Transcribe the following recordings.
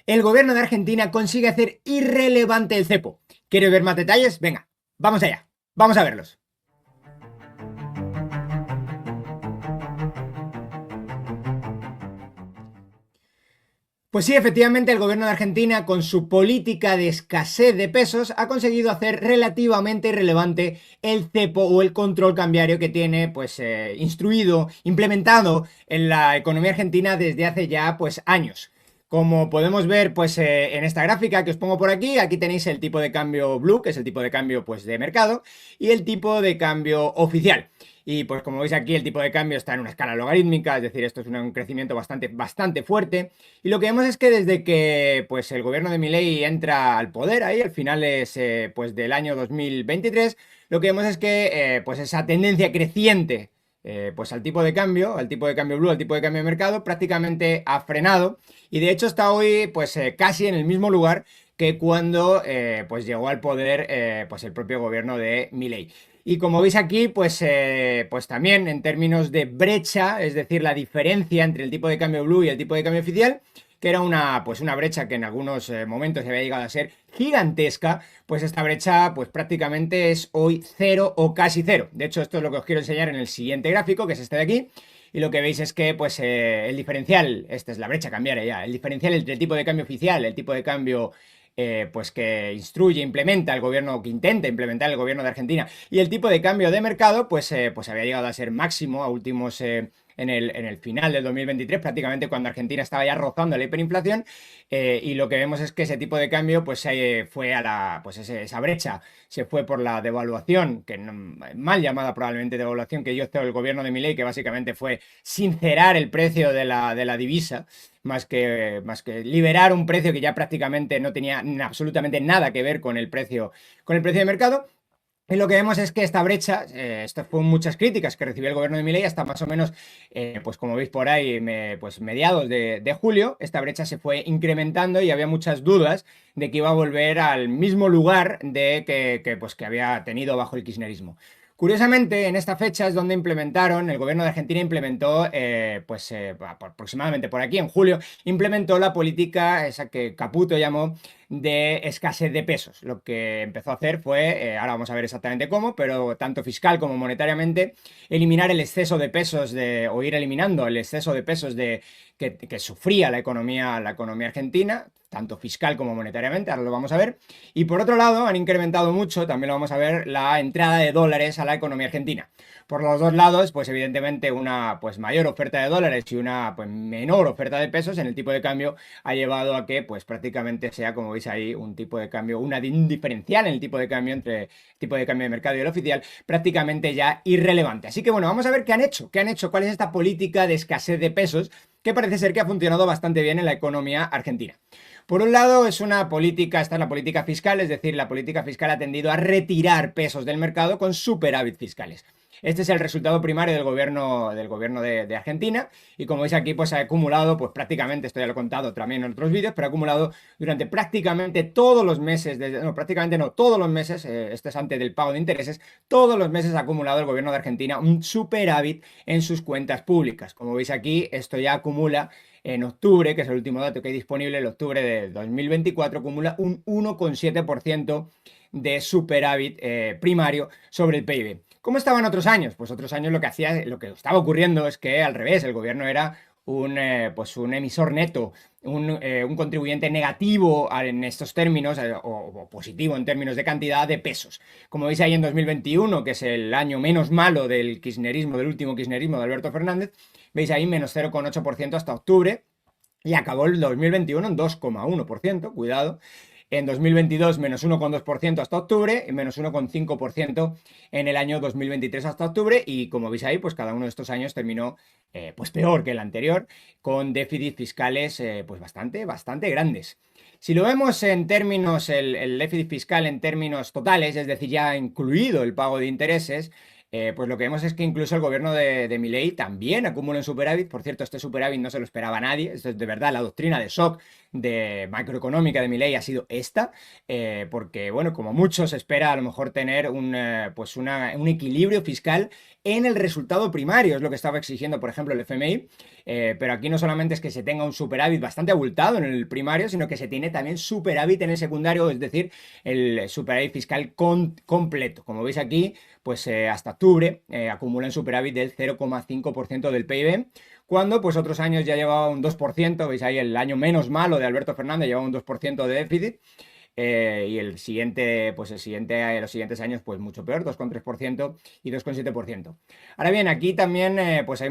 El gobierno de Argentina consigue hacer irrelevante el cepo. ¿Quieres ver más detalles? Venga, vamos allá. Vamos a verlos. Pues sí, efectivamente, el gobierno de Argentina, con su política de escasez de pesos, ha conseguido hacer relativamente irrelevante el cepo o el control cambiario que tiene, pues, instruido, implementado en la economía argentina desde hace ya, pues, años. Como podemos ver, pues, en esta gráfica que os pongo por aquí, aquí tenéis el tipo de cambio blue, que es el tipo de cambio, pues, de mercado, y el tipo de cambio oficial. Y pues como veis aquí el tipo de cambio está en una escala logarítmica, es decir, esto es un crecimiento bastante fuerte. Y lo que vemos es que desde que pues, el gobierno de Milei entra al poder ahí, al finales pues, del año 2023, lo que vemos es que pues esa tendencia creciente pues al tipo de cambio blue, al tipo de cambio de mercado, prácticamente ha frenado y de hecho está hoy pues casi en el mismo lugar que cuando pues llegó al poder pues el propio gobierno de Milei. Y como veis aquí, pues también en términos de brecha, es decir, la diferencia entre el tipo de cambio blue y el tipo de cambio oficial, que era pues una brecha que en algunos momentos había llegado a ser gigantesca, pues esta brecha pues prácticamente es hoy cero o casi cero. De hecho, esto es lo que os quiero enseñar en el siguiente gráfico, que es este de aquí. Y lo que veis es que pues el diferencial, esta es la brecha cambiaria ya, el diferencial entre el tipo de cambio oficial, el tipo de cambio pues que instruye, implementa el gobierno, que intenta implementar el gobierno de Argentina, y el tipo de cambio de mercado, pues había llegado a ser máximo a últimos, en el final del 2023, prácticamente cuando Argentina estaba ya rozando la hiperinflación, y lo que vemos es que ese tipo de cambio, pues fue a pues esa brecha, se fue por la devaluación, que mal llamada probablemente devaluación, que hizo el gobierno de Milei, que básicamente fue sincerar el precio de la divisa, más que liberar un precio que ya prácticamente no tenía absolutamente nada que ver con el precio de mercado. Y lo que vemos es que esta brecha, esto fue muchas críticas que recibió el gobierno de Milei hasta más o menos, pues como veis por ahí, pues mediados de julio, esta brecha se fue incrementando y había muchas dudas de que iba a volver al mismo lugar pues, que había tenido bajo el kirchnerismo. Curiosamente, en esta fecha es donde el gobierno de Argentina implementó, aproximadamente por aquí, en julio, implementó la política, esa que Caputo llamó, de escasez de pesos. Lo que empezó a hacer fue, ahora vamos a ver exactamente cómo, pero tanto fiscal como monetariamente, eliminar el exceso de pesos o ir eliminando el exceso de pesos que sufría la economía argentina, tanto fiscal como monetariamente, ahora lo vamos a ver. Y por otro lado, han incrementado mucho, también lo vamos a ver, la entrada de dólares a la economía argentina. Por los dos lados, pues evidentemente una pues mayor oferta de dólares y una pues menor oferta de pesos en el tipo de cambio ha llevado a que pues prácticamente sea, como veis ahí, un tipo de cambio, un diferencial en el tipo de cambio entre el tipo de cambio de mercado y el oficial, prácticamente ya irrelevante. Así que bueno, vamos a ver qué han hecho, cuál es esta política de escasez de pesos que parece ser que ha funcionado bastante bien en la economía argentina. Por un lado, esta es la política fiscal, es decir, la política fiscal ha tendido a retirar pesos del mercado con superávit fiscales. Este es el resultado primario del gobierno de Argentina, y como veis aquí, pues ha acumulado, pues prácticamente, esto ya lo he contado también en otros vídeos, pero ha acumulado durante prácticamente todos los meses, prácticamente no, todos los meses, esto es antes del pago de intereses, todos los meses ha acumulado el gobierno de Argentina un superávit en sus cuentas públicas. Como veis aquí, esto ya acumula en octubre, que es el último dato que hay disponible, en octubre de 2024, acumula un 1,7% de superávit primario sobre el PIB. ¿Cómo estaban otros años? Pues otros años lo que estaba ocurriendo es que al revés, el gobierno era pues un emisor neto, un contribuyente negativo en estos términos, o positivo en términos de cantidad de pesos. Como veis ahí en 2021, que es el año menos malo del kirchnerismo, del último kirchnerismo de Alberto Fernández, veis ahí menos 0,8% hasta octubre, y acabó el 2021 en 2,1%, cuidado. En 2022 menos 1,2% hasta octubre y menos 1,5% en el año 2023 hasta octubre, y como veis ahí, pues cada uno de estos años terminó pues peor que el anterior, con déficits fiscales pues bastante grandes. Si lo vemos en términos, el déficit fiscal en términos totales, es decir, ya incluido el pago de intereses, pues lo que vemos es que incluso el gobierno de Milei también acumula un superávit. Por cierto, este superávit no se lo esperaba a nadie. Esto es de verdad la doctrina de shock de macroeconómica de Milei ha sido esta, porque, bueno, como mucho se espera a lo mejor tener un equilibrio fiscal en el resultado primario, es lo que estaba exigiendo, por ejemplo, el FMI, pero aquí no solamente es que se tenga un superávit bastante abultado en el primario, sino que se tiene también superávit en el secundario, es decir, el superávit fiscal completo. Como veis aquí, pues hasta octubre acumulan superávit del 0,5% del PIB, cuando pues otros años ya llevaba un 2%, veis ahí el año menos malo de Alberto Fernández llevaba un 2% de déficit, y los siguientes años, pues mucho peor, 2,3% y 2,7%. Ahora bien, aquí también pues se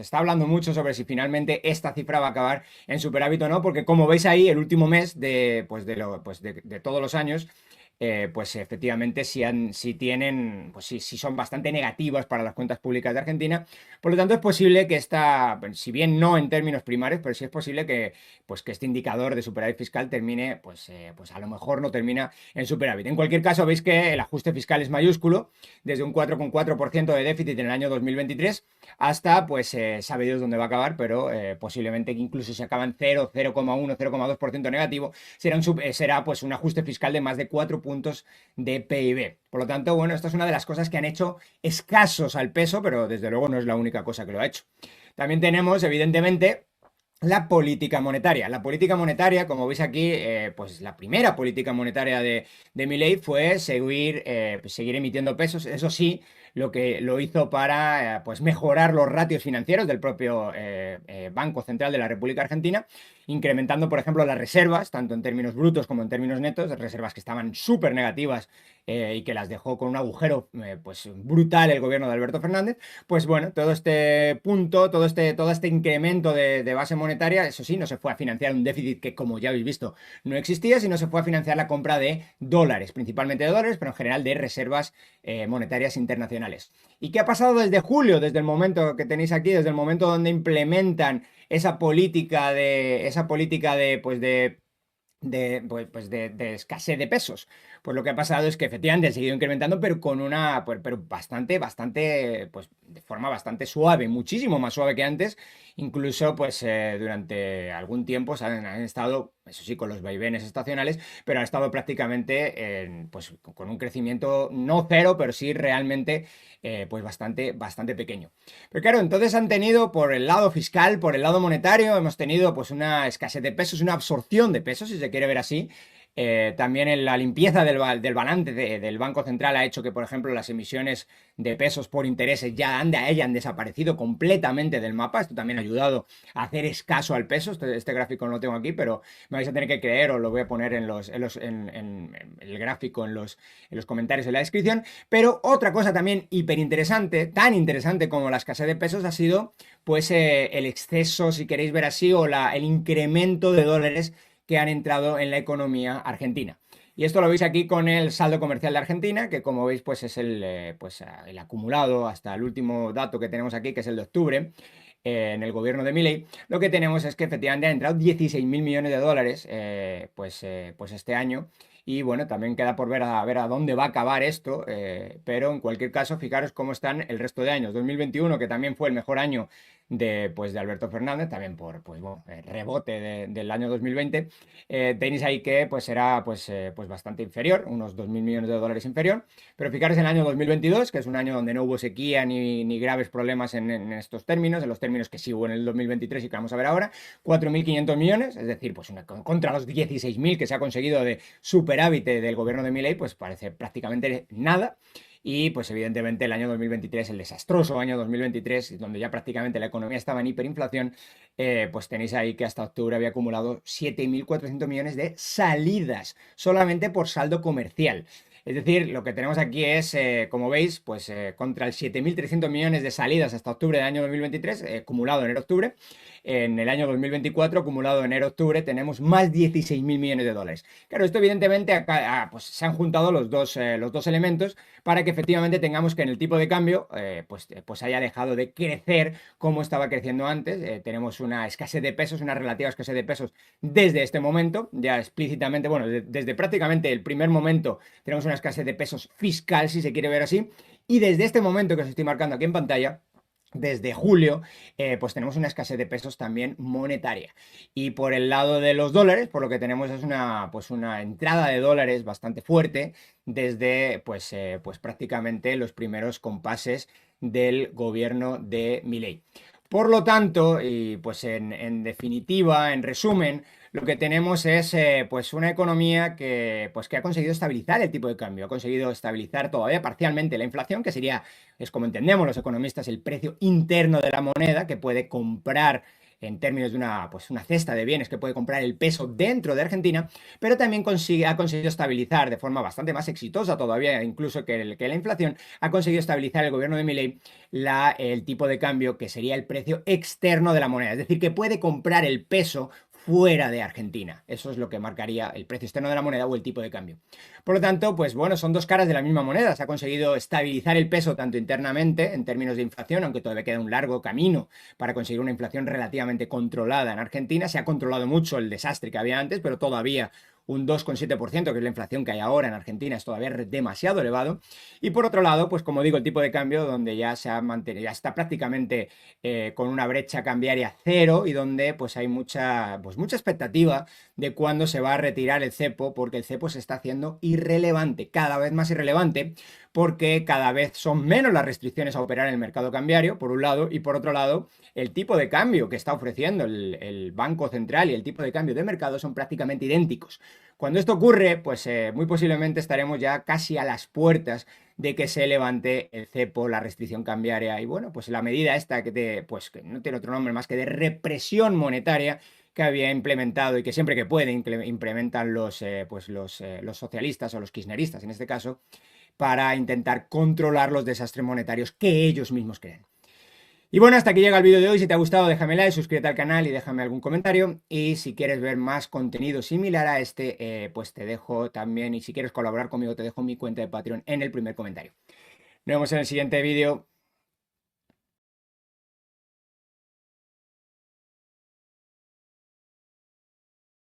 está hablando mucho sobre si finalmente esta cifra va a acabar en superávit o no, porque como veis ahí, el último mes de todos los años, pues efectivamente si son bastante negativas para las cuentas públicas de Argentina. Por lo tanto, es posible que si bien no en términos primarios, pero sí es posible que este indicador de superávit fiscal termine, pues a lo mejor no termina en superávit. En cualquier caso, veis que el ajuste fiscal es mayúsculo, desde un 4,4% de déficit en el año 2023 hasta, pues sabe Dios dónde va a acabar, pero posiblemente que incluso si acaba en 0, 0,1, 0,2% negativo, será pues un ajuste fiscal de más de 4 puntos de PIB. Por lo tanto, bueno, esta es una de las cosas que han hecho escasos al peso, pero desde luego no es la única cosa que lo ha hecho. También tenemos, evidentemente, la política monetaria. La política monetaria, como veis aquí, pues la primera política monetaria de Milei fue seguir emitiendo pesos. Eso sí, lo que lo hizo para pues mejorar los ratios financieros del propio Banco Central de la República Argentina, incrementando, por ejemplo, las reservas, tanto en términos brutos como en términos netos, reservas que estaban súper negativas y que las dejó con un agujero pues brutal el gobierno de Alberto Fernández. Pues bueno, todo este punto, todo este incremento de base monetaria, eso sí, no se fue a financiar un déficit que, como ya habéis visto, no existía, sino se fue a financiar la compra de dólares, principalmente de dólares, pero en general de reservas monetarias internacionales. ¿Y qué ha pasado desde julio, desde el momento que tenéis aquí, desde el momento donde implementan esa política de escasez de pesos? Pues lo que ha pasado es que efectivamente han seguido incrementando, pero pero bastante, pues de forma bastante suave, muchísimo más suave que antes. Incluso, pues durante algún tiempo han estado, eso sí, con los vaivenes estacionales, pero han estado prácticamente pues con un crecimiento no cero, pero sí realmente pues bastante pequeño. Pero claro, entonces han tenido por el lado fiscal, por el lado monetario, hemos tenido pues una escasez de pesos, una absorción de pesos, si se quiere ver así. También en la limpieza del balance del Banco Central ha hecho que, por ejemplo, las emisiones de pesos por intereses ya hayan desaparecido completamente del mapa. Esto también ha ayudado a hacer escaso al peso. Este gráfico no lo tengo aquí, pero me vais a tener que creer, os lo voy a poner en el gráfico, en los comentarios, en la descripción. Pero otra cosa también hiperinteresante, tan interesante como la escasez de pesos, ha sido pues el exceso, si queréis ver así, o el incremento de dólares que han entrado en la economía argentina. Y esto lo veis aquí con el saldo comercial de Argentina, que como veis pues es el acumulado hasta el último dato que tenemos aquí, que es el de octubre, en el gobierno de Milei. Lo que tenemos es que efectivamente han entrado 16.000 millones de dólares pues este año. Y bueno, también queda por ver a dónde va a acabar esto, pero en cualquier caso, fijaros cómo están el resto de años. 2021, que también fue el mejor año de Alberto Fernández, también por rebote del año 2020, tenéis ahí que pues será pues bastante inferior, unos 2.000 millones de dólares inferior. Pero fijaros en el año 2022, que es un año donde no hubo sequía ni graves problemas en estos términos, en los términos que sí hubo en el 2023 y que vamos a ver ahora, 4.500 millones, es decir, pues contra los 16.000 que se ha conseguido de superávit del gobierno de Milei, pues parece prácticamente nada. Y pues evidentemente el año 2023, el desastroso año 2023, donde ya prácticamente la economía estaba en hiperinflación, pues tenéis ahí que hasta octubre había acumulado 7.400 millones de salidas, solamente por saldo comercial. Es decir, lo que tenemos aquí es, como veis, pues contra el 7.300 millones de salidas hasta octubre del año 2023, acumulado enero-octubre. En el año 2024, acumulado enero-octubre, tenemos más 16.000 millones de dólares. Claro, esto evidentemente pues se han juntado los dos elementos para que efectivamente tengamos que en el tipo de cambio pues haya dejado de crecer como estaba creciendo antes. Tenemos una escasez de pesos, una relativa escasez de pesos desde este momento, ya explícitamente, bueno, desde prácticamente el primer momento tenemos una escasez de pesos fiscal, si se quiere ver así, y desde este momento que os estoy marcando aquí en pantalla, desde julio, pues tenemos una escasez de pesos también monetaria. Y por el lado de los dólares, por lo que tenemos es pues una entrada de dólares bastante fuerte desde pues prácticamente los primeros compases del gobierno de Milei. Por lo tanto, y pues en definitiva, en resumen, lo que tenemos es pues una economía que ha conseguido estabilizar el tipo de cambio, ha conseguido estabilizar todavía parcialmente la inflación, que sería, es como entendemos los economistas, el precio interno de la moneda que puede comprar en términos de una cesta de bienes que puede comprar el peso dentro de Argentina, pero también ha conseguido estabilizar de forma bastante más exitosa todavía, incluso que la inflación, ha conseguido estabilizar el gobierno de Milei el tipo de cambio que sería el precio externo de la moneda, es decir, que puede comprar el peso fuera de Argentina. Eso es lo que marcaría el precio externo de la moneda o el tipo de cambio. Por lo tanto, pues bueno, son dos caras de la misma moneda. Se ha conseguido estabilizar el peso tanto internamente en términos de inflación, aunque todavía queda un largo camino para conseguir una inflación relativamente controlada en Argentina. Se ha controlado mucho el desastre que había antes, pero todavía un 2,7%, que es la inflación que hay ahora en Argentina, es todavía demasiado elevado. Y por otro lado, pues como digo, el tipo de cambio donde ya se ha mantenido, ya está prácticamente con una brecha cambiaria cero y donde pues hay mucha expectativa de cuándo se va a retirar el cepo, porque el cepo se está haciendo irrelevante, cada vez más irrelevante, porque cada vez son menos las restricciones a operar en el mercado cambiario, por un lado, y por otro lado, el tipo de cambio que está ofreciendo el Banco Central y el tipo de cambio de mercado son prácticamente idénticos. Cuando esto ocurre, pues muy posiblemente estaremos ya casi a las puertas de que se levante el cepo, la restricción cambiaria y bueno, pues la medida esta pues que no tiene otro nombre más que de represión monetaria que había implementado y que siempre que puede implementan los socialistas o los kirchneristas en este caso para intentar controlar los desastres monetarios que ellos mismos creen. Y bueno, hasta aquí llega el vídeo de hoy. Si te ha gustado, déjame like, suscríbete al canal y déjame algún comentario. Y si quieres ver más contenido similar a este, pues te dejo también, y si quieres colaborar conmigo, te dejo mi cuenta de Patreon en el primer comentario. Nos vemos en el siguiente vídeo.